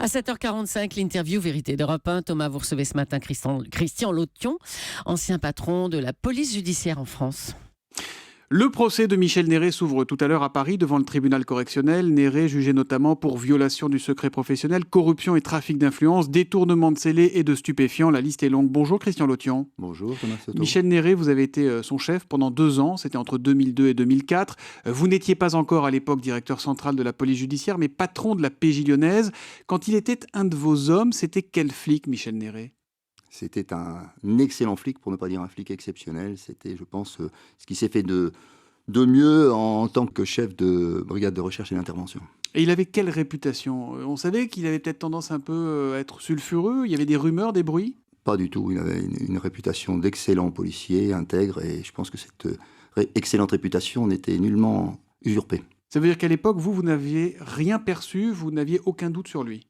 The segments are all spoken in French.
À 7h45, l'interview Vérité d'Europe 1. Thomas, vous recevez ce matin Christian Lotion, ancien patron de la police judiciaire en France. Le procès de Michel Néré s'ouvre tout à l'heure à Paris devant le tribunal correctionnel. Néré jugé notamment pour violation du secret professionnel, corruption et trafic d'influence, détournement de scellés et de stupéfiants. La liste est longue. Bonjour Christian Lotion. Bonjour Thomas Soto. Michel Néré, vous avez été son chef pendant 2 ans, c'était entre 2002 et 2004. Vous n'étiez pas encore à l'époque directeur central de la police judiciaire, mais patron de la PJ lyonnaise. Quand il était un de vos hommes, c'était quel flic Michel Néré ? C'était un excellent flic, pour ne pas dire un flic exceptionnel. C'était, je pense, ce qui s'est fait de mieux en tant que chef de brigade de recherche et d'intervention. Et il avait quelle réputation ? On savait qu'il avait peut-être tendance un peu à être sulfureux. Il y avait des rumeurs, des bruits ? Pas du tout. Il avait une réputation d'excellent policier, intègre, et je pense que cette excellente réputation n'était nullement usurpée. Ça veut dire qu'à l'époque, vous n'aviez rien perçu, vous n'aviez aucun doute sur lui ?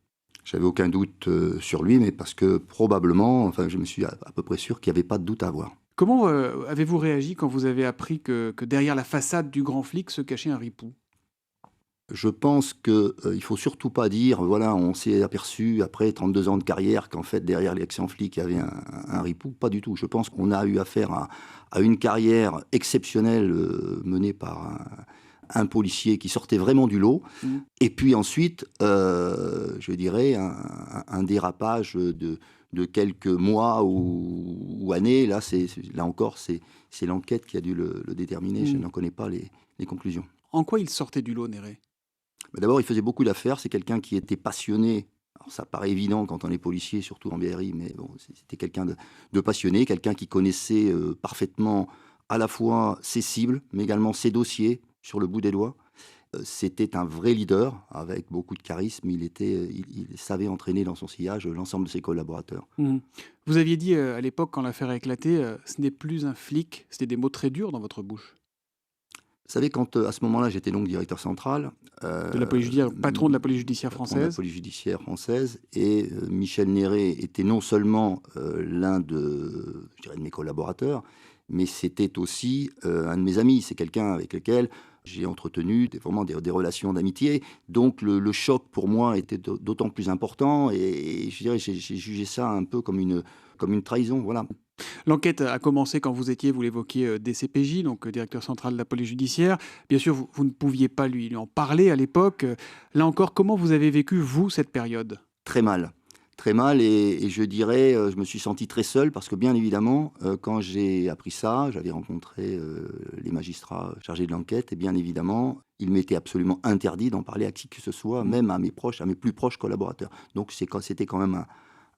J'avais aucun doute sur lui, mais parce que probablement, je me suis à peu près sûr qu'il n'y avait pas de doute à avoir. Comment avez-vous réagi quand vous avez appris que derrière la façade du grand flic se cachait un ripou ? Je pense qu'il ne faut surtout pas dire, voilà, on s'est aperçu après 32 ans de carrière qu'en fait, derrière l'excellent flic, il y avait un ripou. Pas du tout. Je pense qu'on a eu affaire à une carrière exceptionnelle menée par un policier qui sortait vraiment du lot. Et puis ensuite, je dirais, un dérapage de quelques mois ou années. Là encore, c'est l'enquête qui a dû le déterminer. Je n'en connais pas les conclusions. En quoi il sortait du lot, Néré ? D'abord, il faisait beaucoup d'affaires. C'est quelqu'un qui était passionné. Alors, ça paraît évident quand on est policier, surtout en BRI, mais bon, c'était quelqu'un de passionné, quelqu'un qui connaissait parfaitement à la fois ses cibles, mais également ses dossiers sur le bout des doigts. C'était un vrai leader avec beaucoup de charisme. Il savait entraîner dans son sillage l'ensemble de ses collaborateurs. Vous aviez dit à l'époque, quand l'affaire a éclaté, ce n'est plus un flic, c'était des mots très durs dans votre bouche. Vous savez, quand à ce moment-là, j'étais donc directeur central. De la police judiciaire, patron de la police judiciaire française. De la police judiciaire française. Et Michel Néré était non seulement l'un de mes collaborateurs, mais c'était aussi un de mes amis. C'est quelqu'un avec lequel j'ai entretenu vraiment des relations d'amitié. Donc le choc pour moi était d'autant plus important. Et je dirais, j'ai jugé ça un peu comme une trahison. Voilà. L'enquête a commencé quand vous étiez, vous l'évoquiez, DCPJ, donc directeur central de la police judiciaire. Bien sûr, vous ne pouviez pas lui en parler à l'époque. Là encore, comment vous avez vécu, vous, cette période ? Très mal. Très mal, et je dirais, je me suis senti très seul, parce que bien évidemment, quand j'ai appris ça, j'avais rencontré les magistrats chargés de l'enquête, et bien évidemment, il m'était absolument interdit d'en parler à qui que ce soit, même à mes plus proches collaborateurs. Donc c'était quand même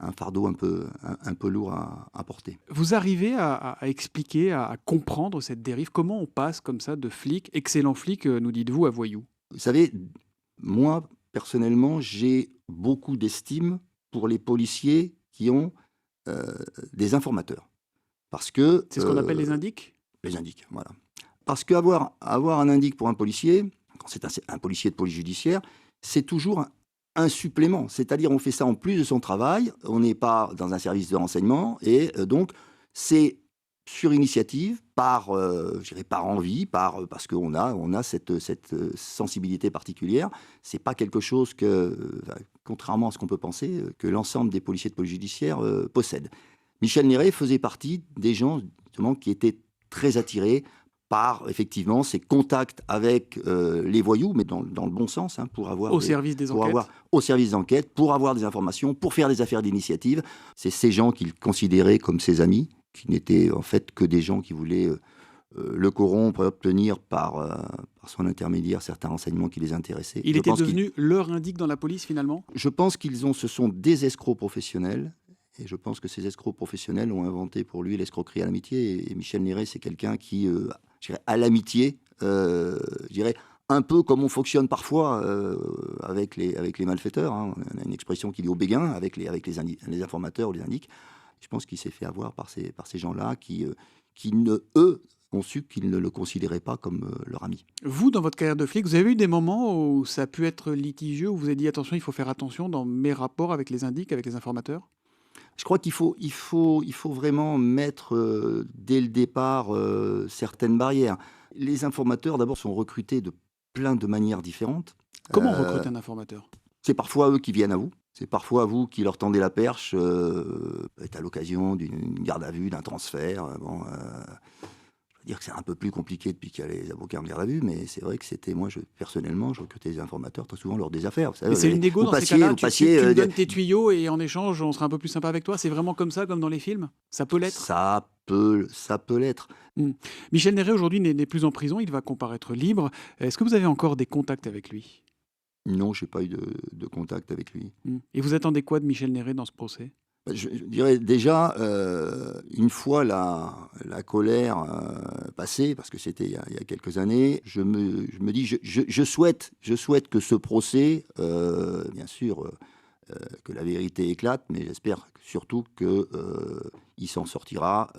un fardeau un peu lourd à porter. Vous arrivez à expliquer, à comprendre cette dérive ? Comment on passe comme ça de flic, excellent flic, nous dites-vous, à voyou ? Vous savez, moi, personnellement, j'ai beaucoup d'estime pour les policiers qui ont des informateurs. Parce que... C'est ce qu'on appelle les indiques ? Les indiques, voilà. Parce qu'avoir un indique pour un policier, quand c'est un policier de police judiciaire, c'est toujours un supplément. C'est-à-dire, on fait ça en plus de son travail, on n'est pas dans un service de renseignement, et donc, c'est sur initiative, par envie, parce qu'on a cette sensibilité particulière. C'est pas quelque chose que, contrairement à ce qu'on peut penser, que l'ensemble des policiers de police judiciaire possèdent. Michel Néré faisait partie des gens, justement, qui étaient très attirés par, effectivement, ces contacts avec les voyous, mais dans le bon sens, pour avoir... Au service des enquêtes. Au service des enquêtes, pour avoir des informations, pour faire des affaires d'initiative. C'est ces gens qu'il considérait comme ses amis, qui n'étaient en fait que des gens qui voulaient le corrompre et obtenir par son intermédiaire certains renseignements qui les intéressaient. Il était devenu leur indique dans la police, finalement ? Je pense ce sont des escrocs professionnels, et je pense que ces escrocs professionnels ont inventé pour lui l'escroquerie à l'amitié, et Michel Néré, c'est quelqu'un qui, à l'amitié, un peu comme on fonctionne parfois avec les malfaiteurs. On a une expression qui dit au béguin, avec les informateurs ou les indiques. Je pense qu'il s'est fait avoir par ces gens-là qui eux, ont su qu'ils ne le considéraient pas comme leur ami. Vous, dans votre carrière de flic, vous avez eu des moments où ça a pu être litigieux, où vous avez dit attention, il faut faire attention dans mes rapports avec les indiques, avec les informateurs ? Je crois qu'il faut vraiment mettre dès le départ certaines barrières. Les informateurs, d'abord, sont recrutés de plein de manières différentes. Comment on recrute un informateur ? C'est parfois eux qui viennent à vous. C'est parfois vous qui leur tendez la perche, peut-être à l'occasion d'une garde à vue, d'un transfert. Je veux dire que c'est un peu plus compliqué depuis qu'il y a les avocats en garde à vue, mais c'est vrai que personnellement, je recrutais des informateurs très souvent lors des affaires. Vous savez, Mais c'est une négo dans ces cas-là. Tu me donnes tes tuyaux et en échange, on sera un peu plus sympa avec toi. C'est vraiment comme ça, comme dans les films? Ça peut l'être? Ça peut l'être. Michel Néret, aujourd'hui, n'est plus en prison. Il va comparaître libre. Est-ce que vous avez encore des contacts avec lui? Non, je n'ai pas eu de contact avec lui. Et vous attendez quoi de Michel Néret dans ce procès? Je dirais déjà, une fois la colère passée, parce que c'était il y a quelques années, je me dis, je souhaite que ce procès, bien sûr, que la vérité éclate, mais j'espère surtout qu'il s'en sortira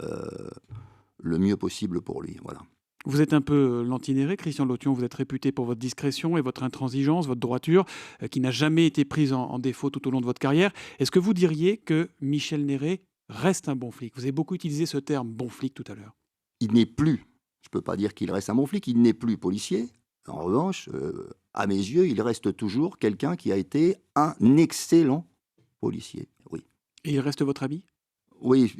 le mieux possible pour lui. Voilà. Vous êtes un peu l'anti-Néret, Christian Lotion. Vous êtes réputé pour votre discrétion et votre intransigeance, votre droiture, qui n'a jamais été prise en défaut tout au long de votre carrière. Est-ce que vous diriez que Michel Néret reste un bon flic? Vous avez beaucoup utilisé ce terme bon flic tout à l'heure. Il n'est plus, je ne peux pas dire qu'il reste un bon flic, il n'est plus policier. En revanche, à mes yeux, il reste toujours quelqu'un qui a été un excellent policier. Oui. Et il reste votre ami? Oui,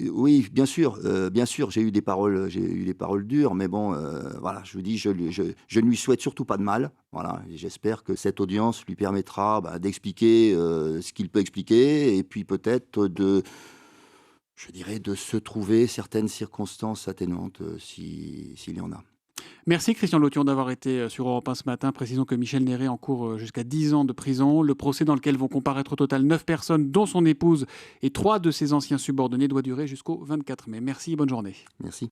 bien sûr, j'ai eu des paroles dures, mais bon, voilà, je vous dis, je ne lui souhaite surtout pas de mal, voilà, et j'espère que cette audience lui permettra d'expliquer ce qu'il peut expliquer, et puis peut-être de se trouver certaines circonstances atténuantes, s'il y en a. Merci Christian Lotion d'avoir été sur Europe 1 ce matin. Précisons que Michel Néret encourt jusqu'à 10 ans de prison. Le procès dans lequel vont comparaître au total 9 personnes, dont son épouse et 3 de ses anciens subordonnés, doit durer jusqu'au 24 mai. Merci et bonne journée. Merci.